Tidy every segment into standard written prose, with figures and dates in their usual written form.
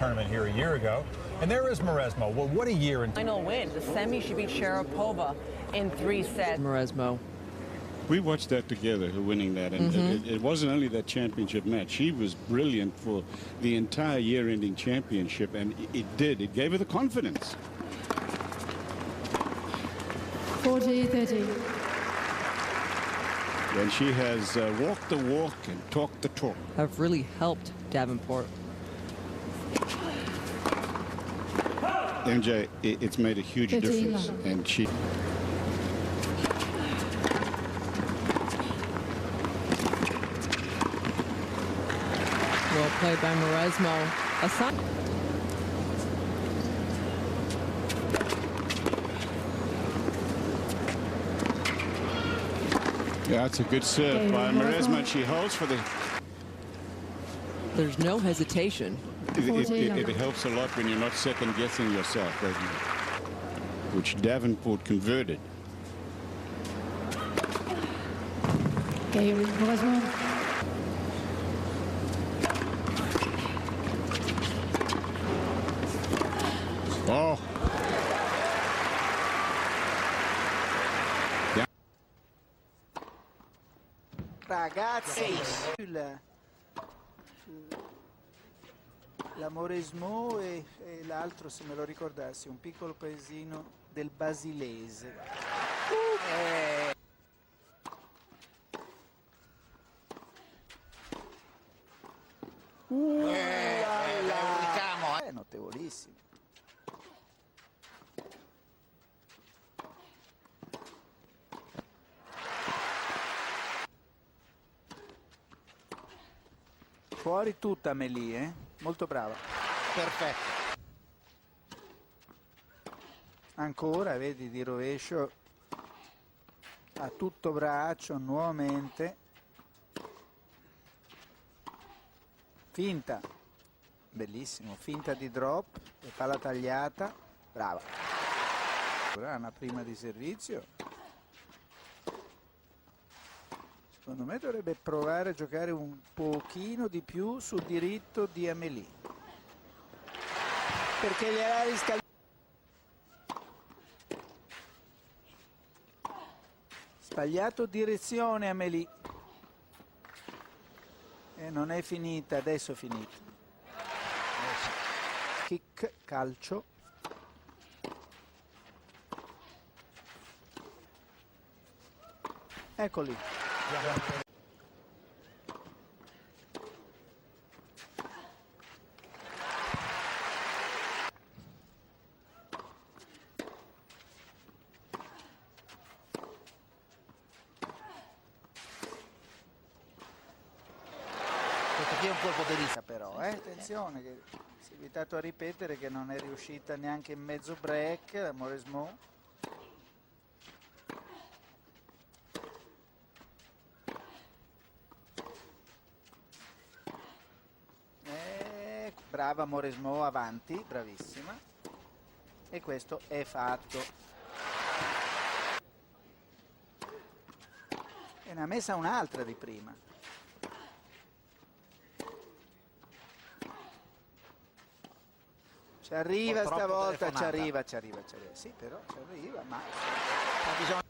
tournament here a year ago. And there is Mauresmo. Well, what a year. Final win. The semi, she beat Sharapova in 3 sets. Mauresmo. We watched that together, her winning that, and it wasn't only that championship match. She was brilliant for the entire year-ending championship, and it gave her the confidence. 40-30. And she has walked the walk and talked the talk. Have really helped Davenport. MJ, it's made a huge difference, and she... Well played by Mauresmo. Yeah, it's a good serve by Mauresmo. She holds for the... There's no hesitation. It helps a lot when you're not second-guessing yourself, doesn't it? Which Davenport converted. Okay, Mauresmo. Oh. Yeah. Ragazzi, la Mauresmo e l'altro, se me lo ricordassi, un piccolo paesino del Basilese. È notevolissimo. Fuori tutta Amelie, molto brava. Perfetto. Ancora, vedi, di rovescio a tutto braccio nuovamente. Finta, bellissimo, finta di drop, palla tagliata, brava. Ora una prima di servizio. Secondo me dovrebbe provare a giocare un pochino di più sul diritto di Amelie, perché gliel'ha riscaldato. Sbagliato direzione Amelie. E non è finita, adesso è finita. Kick, calcio. Eccoli. Questo qui è un colpo di vista però, attenzione, che si è evitato a ripetere che non è riuscita neanche in mezzo break la Mauresmo. Brava Mauresmo, avanti, bravissima. E questo è fatto. E ne ha messa un'altra di prima. Ci arriva stavolta, ci arriva. Sì, però ci arriva, ma ha bisogno.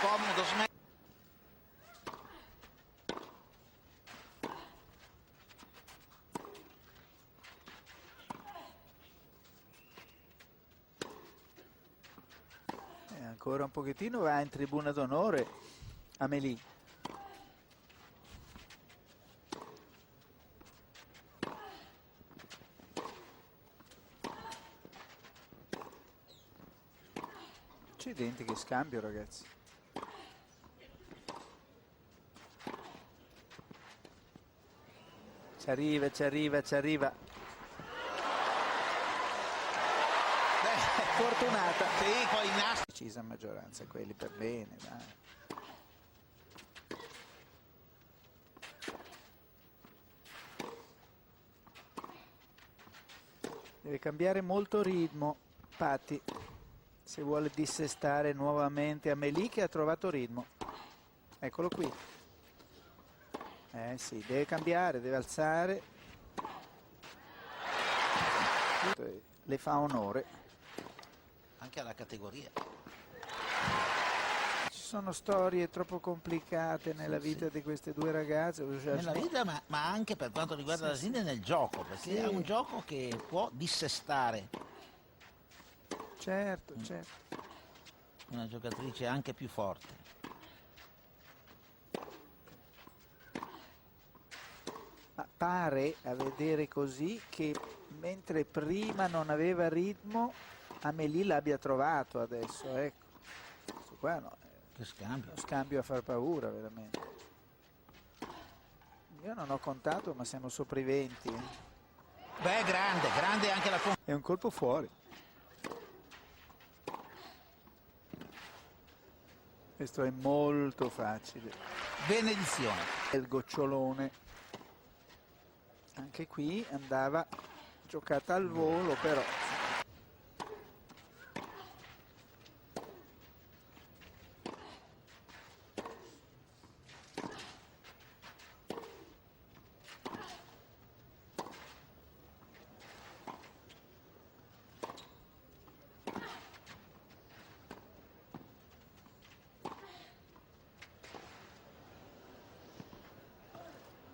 Comodo, ancora un pochettino, va in tribuna d'onore Amelie. Accidenti, che scambio, ragazzi. Ci arriva. Fortunata. Sì, poi in nastro. Decisa maggioranza, quelli per bene, dai. Deve cambiare molto ritmo, Patti. se vuole dissestare nuovamente Amelie, che ha trovato ritmo. Eccolo qui. Sì, deve cambiare, deve alzare. Le fa onore. Anche alla categoria. Ci sono storie troppo complicate nella vita di queste due ragazze. Nella vita, ma anche per quanto riguarda l'Asinne nel gioco, perché è un gioco che può dissestare. Certo, certo. Una giocatrice anche più forte. Ma pare, a vedere così, che mentre prima non aveva ritmo, Amelie l'abbia trovato adesso, ecco. Questo qua no, che scambio. Uno scambio a far paura, veramente. Io non ho contato, ma siamo sopra i 20. Beh, grande anche la... È un colpo fuori. Questo è molto facile. Benedizione. Il gocciolone. Anche qui andava giocata al volo, però.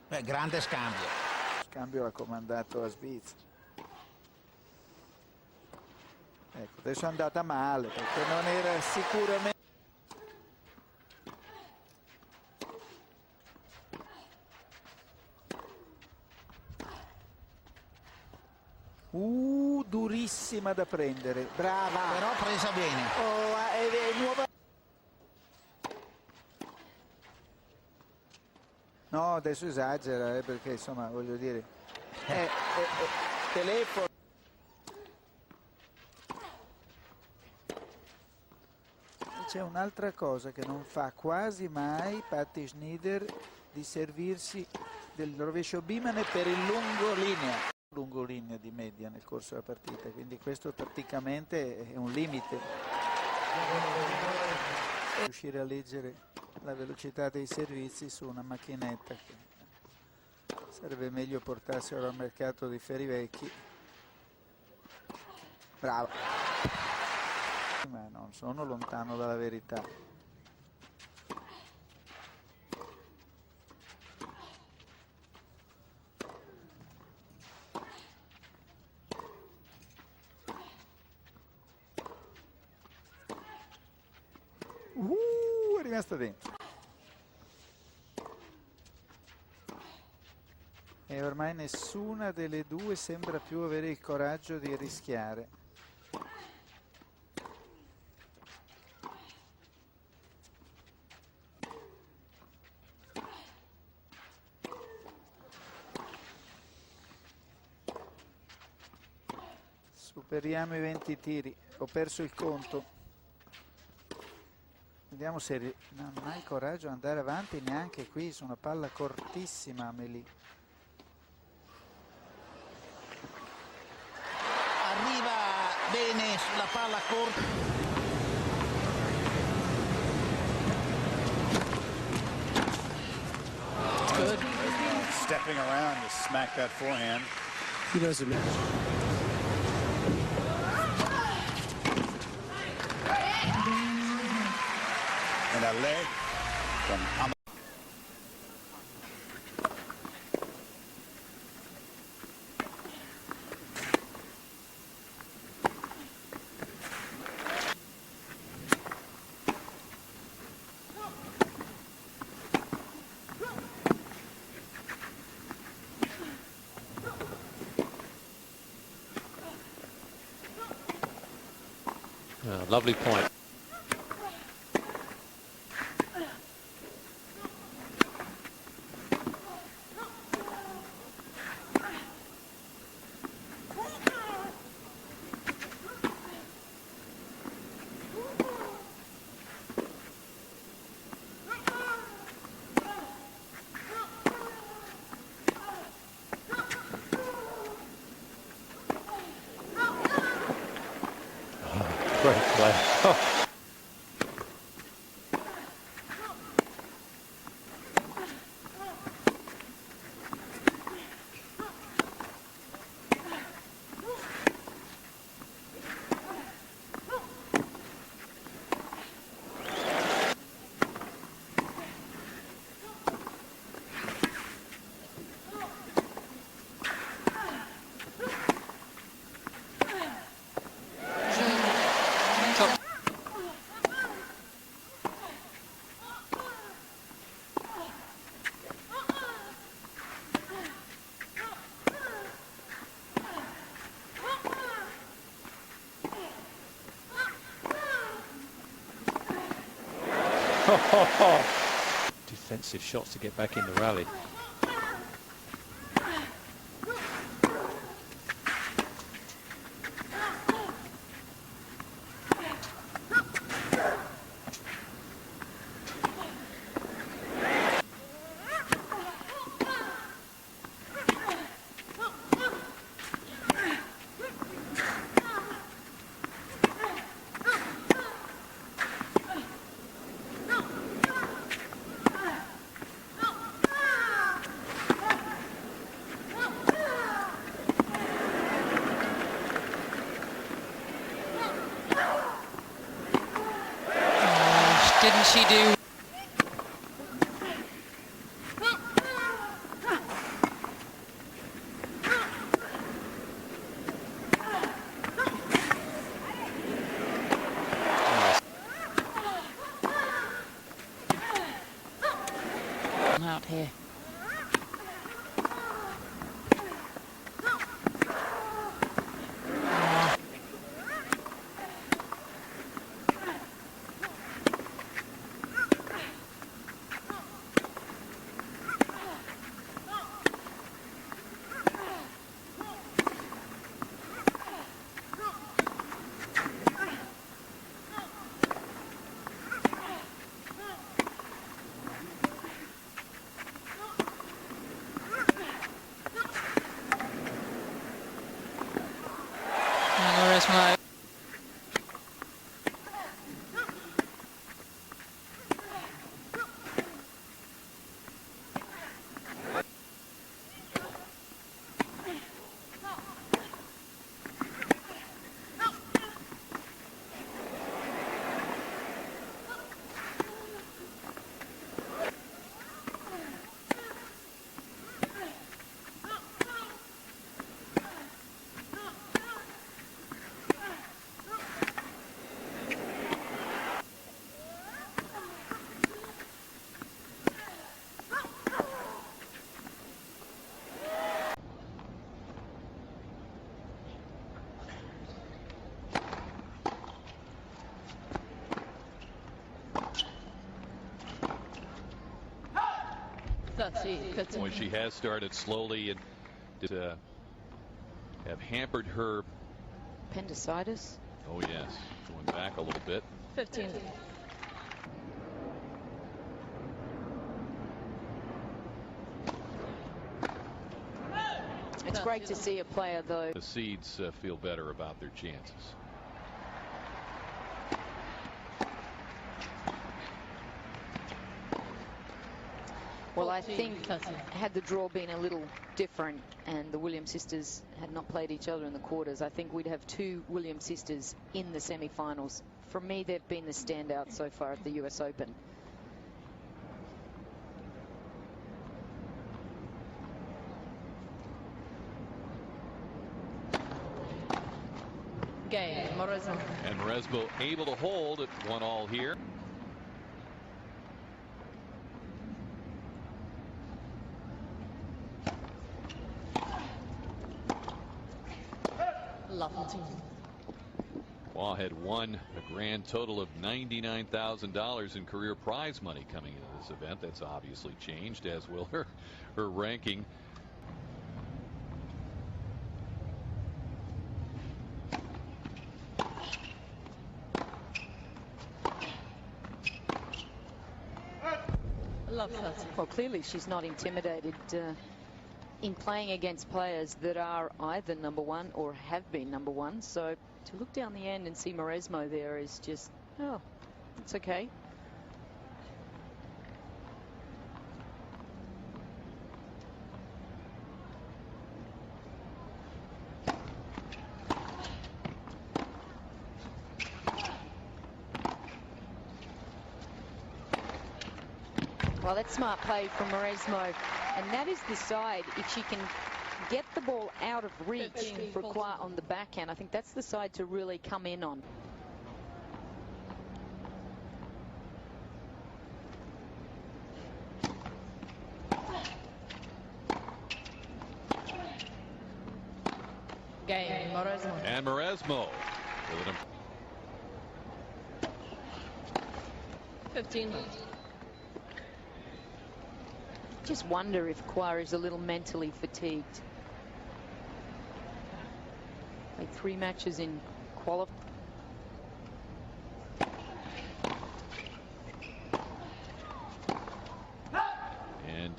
Beh, grande scambio. Cambio raccomandato a Svizzera. Ecco, adesso è andata male perché non era sicuramente... durissima da prendere, brava! Però presa bene. Oh, è nuova... No, adesso esagera, perché insomma, voglio dire, telefono. C'è un'altra cosa che non fa quasi mai Patti Schnider, di servirsi del rovescio Bimane per il lungolinea di media nel corso della partita, quindi questo tatticamente è un limite. Riuscire a leggere la velocità dei servizi su una macchinetta, che sarebbe meglio portarselo al mercato di ferri vecchi. Bravo, ma non sono lontano dalla verità. È rimasta dentro. E ormai nessuna delle due sembra più avere il coraggio di rischiare. Superiamo i 20 tiri, ho perso il conto. Vediamo se non ha il coraggio di andare avanti neanche qui su una palla cortissima Amelie. Arriva bene sulla palla corta. Good. Stepping around to smack that forehand. He doesn't. And a leg from Amelie. Lovely point. Great play. Defensive shots to get back in the rally. Didn't she do? Out here. Mauresmo. Well, she has started slowly and have hampered her Appendicitis. Oh yes, going back a little bit. 15. It's great to see a player, though. The seeds feel better about their chances. Well, I think had the draw been a little different and the Williams sisters had not played each other in the quarters, I think we'd have two Williams sisters in the semi-finals. For me, they've been the standout so far at the US Open. Game, Mauresmo. And Mauresmo able to hold at 1-1 here. Waugh had won a grand total of $99,000 in career prize money coming into this event. That's obviously changed, as will her ranking. Well, clearly she's not intimidated in playing against players that are either #1 or have been #1. So to look down the end and see Mauresmo there is just, oh, it's okay. Well, that's smart play from Mauresmo, and that is the side, if she can get the ball out of reach for Kwa on the backhand, I think that's the side to really come in on. Game, Mauresmo. And Mauresmo. 15. Just wonder if Kwa is a little mentally fatigued. Like 3 matches in qualifying. And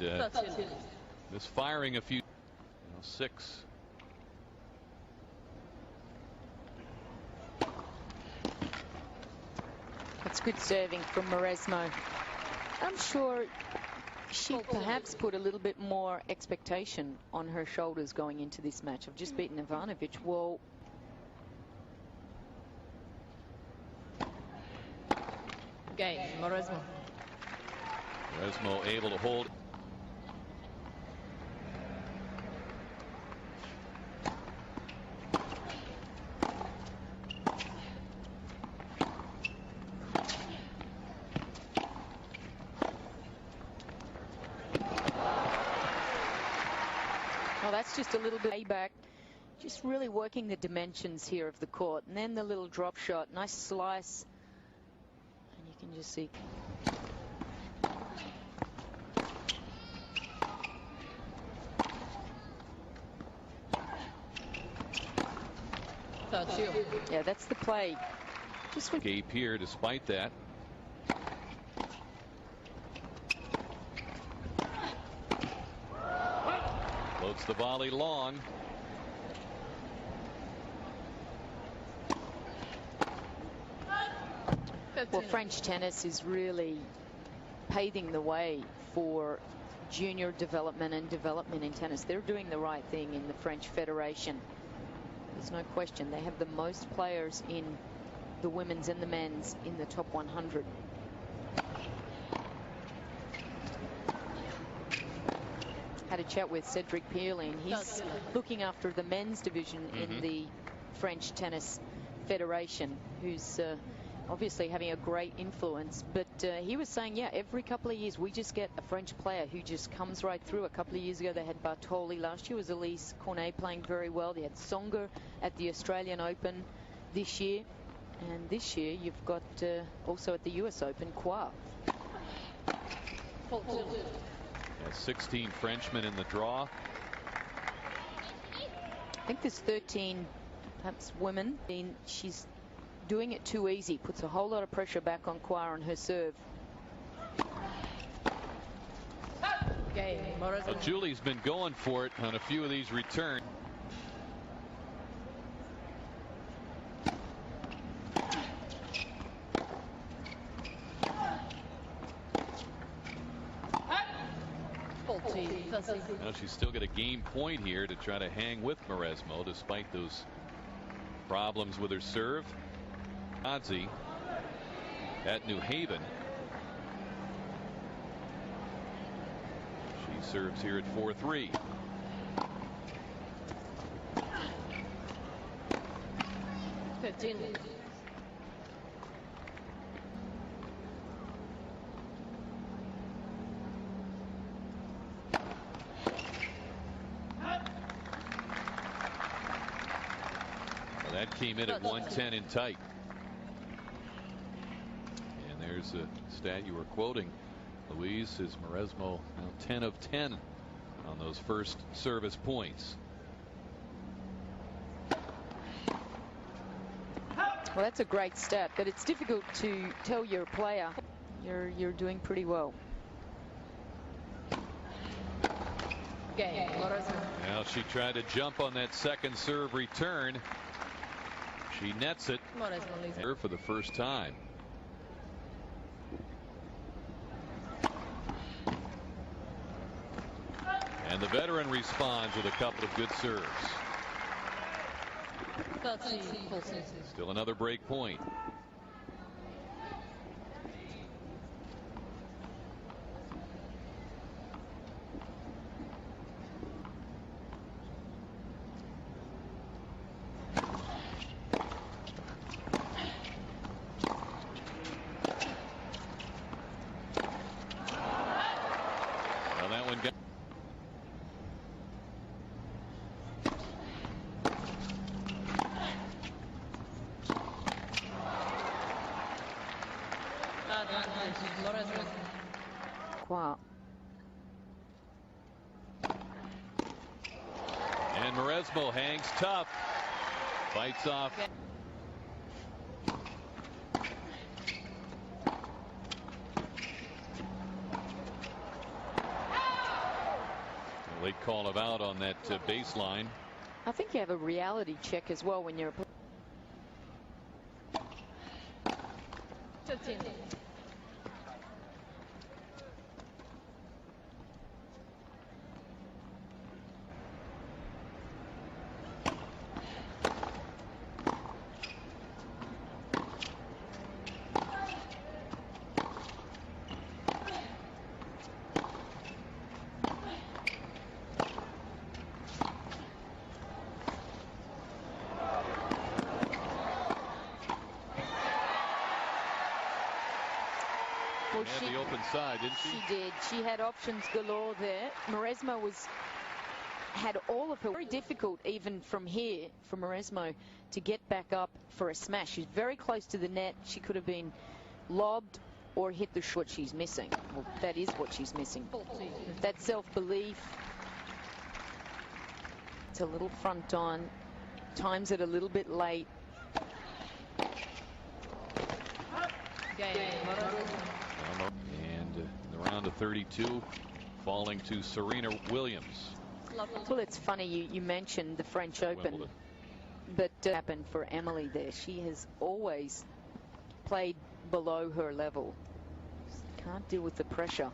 misfiring a few, 6. That's good serving from Mauresmo. I'm sure she perhaps put a little bit more expectation on her shoulders going into this match. I've just beaten Ivanovic. Well, Game, Mauresmo. Mauresmo able to hold. Well, that's just a little bit back. Just really working the dimensions here of the court. And then the little drop shot. Nice slice. And you can just see. Yeah, that's the play. Just Gape here despite that. Floats the volley long. Well, French tennis is really paving the way for junior development and development in tennis. They're doing the right thing in the French Federation. There's no question. They have the most players in the women's and the men's in the top 100. Had a chat with Cedric Pierlin. He's looking after the men's division in the French Tennis Federation, who's obviously having a great influence. But he was saying, yeah, every couple of years we just get a French player who just comes right through. A couple of years ago they had Bartoli. Last year was Elise Cornet playing very well. They had Songa at the Australian Open this year. And this year you've got also at the US Open, Kwa. 16 Frenchmen in the draw. I think there's 13 perhaps women. She's doing it too easy. Puts a whole lot of pressure back on Kwa on her serve. Well, Julie's been going for it on a few of these returns. Now she's still got a game point here to try to hang with Mauresmo despite those problems with her serve. Nazi at New Haven. She serves here at 4-3. That came in at 110 in tight. And there's a stat you were quoting, Louise, says Mauresmo now 10 of 10 on those first service points. Well, that's a great stat, but it's difficult to tell your player you're doing pretty well. Now she tried to jump on that second serve return. She nets it Mauresmo for the first time. And the veteran responds with a couple of good serves. 30 full set. Still another break point. Well, that one got. Wow. And Mauresmo hangs tough. Fights off. A late call of out on that baseline. I think you have a reality check as well when you're 15. Well, She had the open side, didn't she? She did. She had options galore there. Mauresmo had all of her. Very difficult even from here for Mauresmo to get back up for a smash. She's very close to the net. She could have been lobbed or hit the shot. She's missing. Well, that is what she's missing. That self-belief. It's a little front on. Times it a little bit late. And in the round of 32, falling to Serena Williams. Well, it's funny you mentioned the French Open, Wimbledon. but happened for Amelie there. She has always played below her level. Can't deal with the pressure.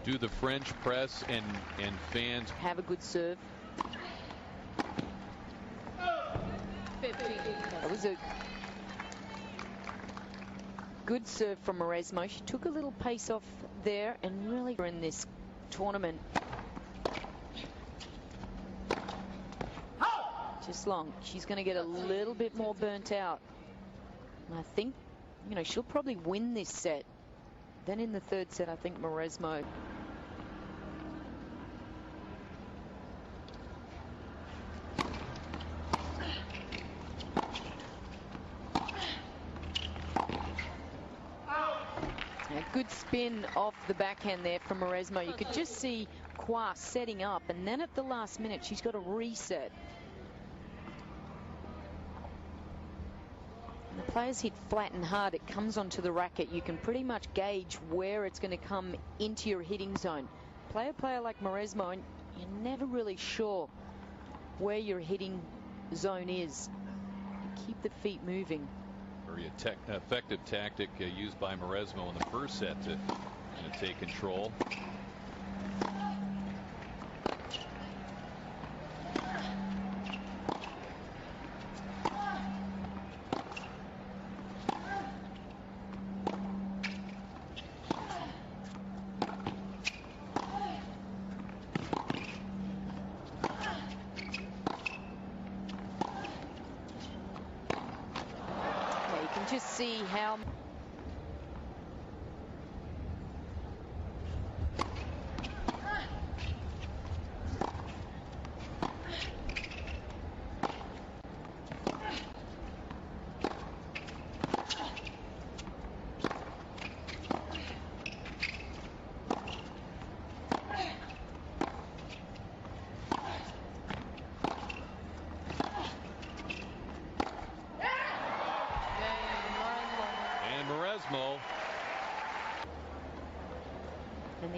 Do the French press and fans Have a good serve. 15. That was a good serve from Mauresmo. She took a little pace off there and really in this tournament. Just long. She's going to get a little bit more burnt out. And I think, you know, she'll probably win this set. Then in the third set, I think Mauresmo. A good spin off the backhand there from Mauresmo. You could just see Kwa setting up, and then at the last minute, she's got a reset. And the players hit flat and hard. It comes onto the racket. You can pretty much gauge where it's going to come into your hitting zone. Play a player like Mauresmo, and you're never really sure where your hitting zone is. Keep the feet moving. very effective tactic used by Mauresmo in the first set to take control. Just see how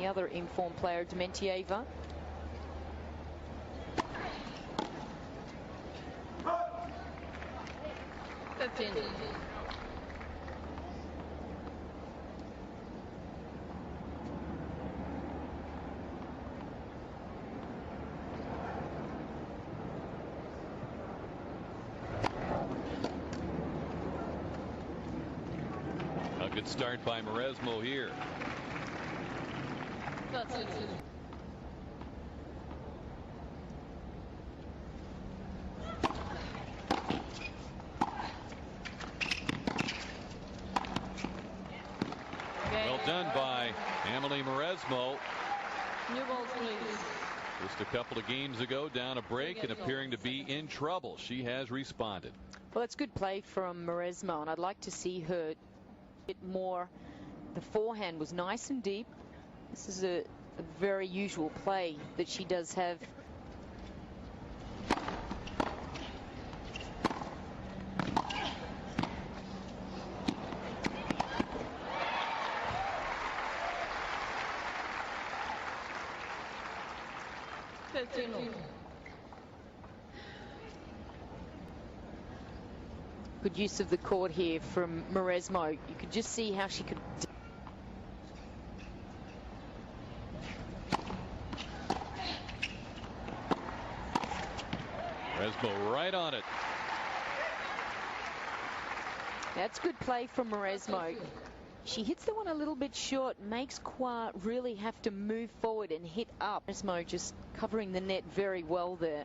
the other informed player, Dementieva. A good start by Mauresmo here. Well done by Ameli Mauresmo. New balls, please. Just a couple of games ago, down a break and appearing to be in trouble. She has responded. Well, it's good play from Mauresmo, and I'd like to see her bit more. The forehand was nice and deep. This is a very usual play that she does have. Good use of the court here from Mauresmo. You could just see how she could. Mauresmo right on it. That's good play from Mauresmo. She hits the one a little bit short, makes Kwa really have to move forward and hit up. Mauresmo just covering the net very well there.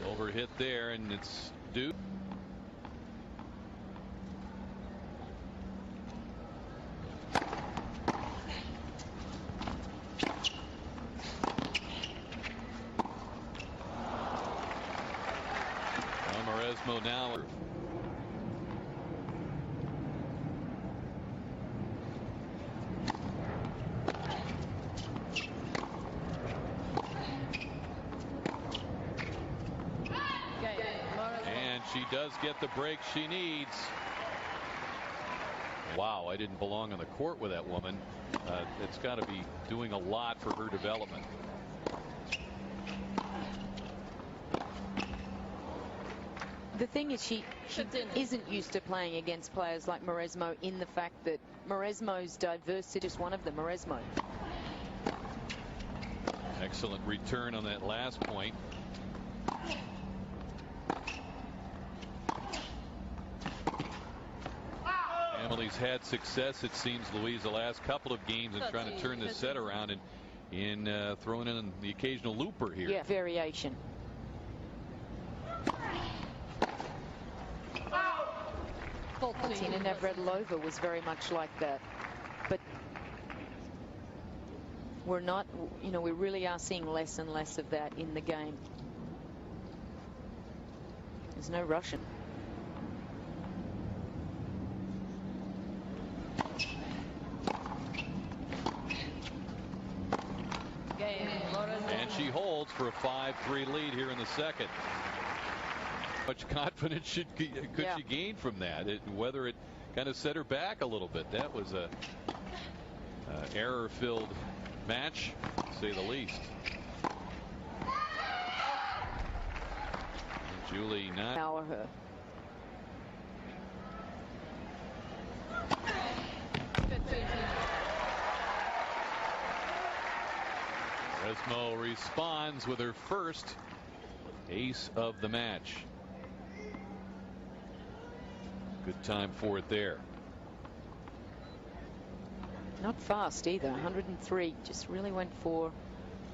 Overhit there, and it's due. Mauresmo now. And she does get the break she needs. Wow, I didn't belong on the court with that woman. It's got to be doing a lot for her development. The thing is, she isn't used to playing against players like Mauresmo, in the fact that Mauresmo's diversity is one of them. Mauresmo. Excellent return on that last point. Amelie's had success, it seems, Louise, the last couple of games in trying to turn this set around and in throwing in the occasional looper here. Yeah, variation. Tina Navratilova was very much like that, but we're not, you know, we really are seeing less and less of that in the game. There's no Russian. And she holds for a 5-3 lead here in the second. How much confidence could she gain from that? Whether it kind of set her back a little bit. That was a error-filled match, to say the least. And Julie not. Power her. Mauresmo responds with her first ace of the match. Good time for it there. Not fast either. 103. Just really went for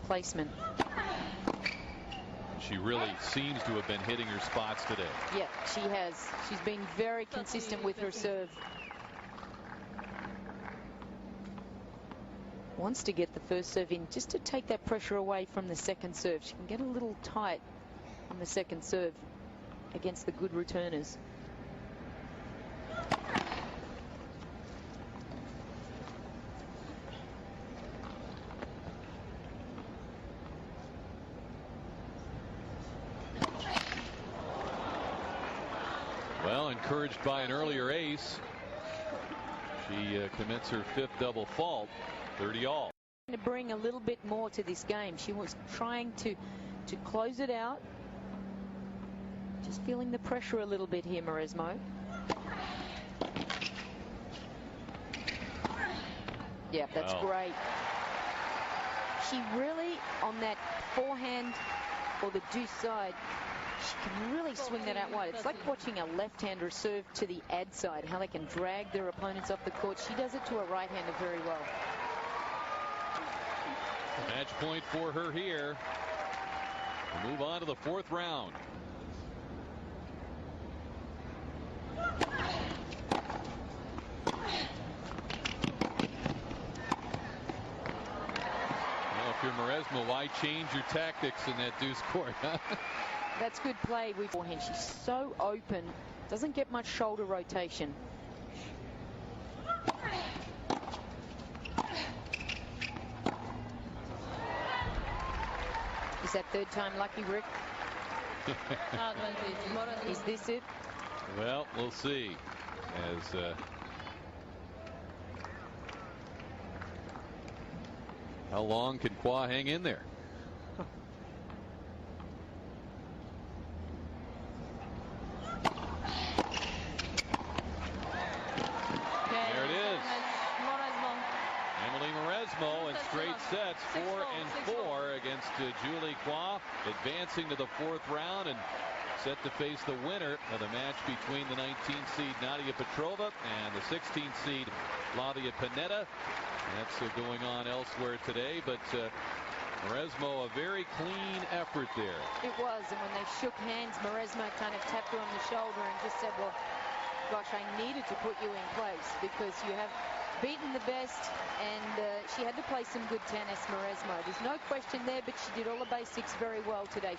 placement. She really seems to have been hitting her spots today. Yeah, she has. She's been very consistent with her serve. Wants to get the first serve in just to take that pressure away from the second serve. She can get a little tight on the second serve against the good returners. Well, encouraged by an earlier ace, she commits her 5th double fault, 30 all. To bring a little bit more to this game. She was trying to close it out. Just feeling the pressure a little bit here, Mauresmo. Yeah, that's great. She really, on that forehand or the deuce side, she can really swing that out wide. It's like watching a left-hander serve to the ad side, how they can drag their opponents off the court. She does it to a right-hander very well. Match point for her here. We'll move on to the 4th round. Well, if you're Mauresmo, why change your tactics in that deuce court? That's good play. Beforehand, she's so open, doesn't get much shoulder rotation. Is that 3rd time lucky, Rick? Is this it? Well, we'll see. As how long can Kwa hang in there? There it is. Ameli Mauresmo in straight sets, 4-4 against Julie Kwa, advancing to the 4th round and set to face the winner of the match between the 19th seed Nadia Petrova and the 16th seed Flavia Pennetta. That's going on elsewhere today, but Mauresmo, a very clean effort there. It was, and when they shook hands, Mauresmo kind of tapped her on the shoulder and just said, well, gosh, I needed to put you in place because you have beaten the best, and she had to play some good tennis, Mauresmo. There's no question there, but she did all the basics very well today.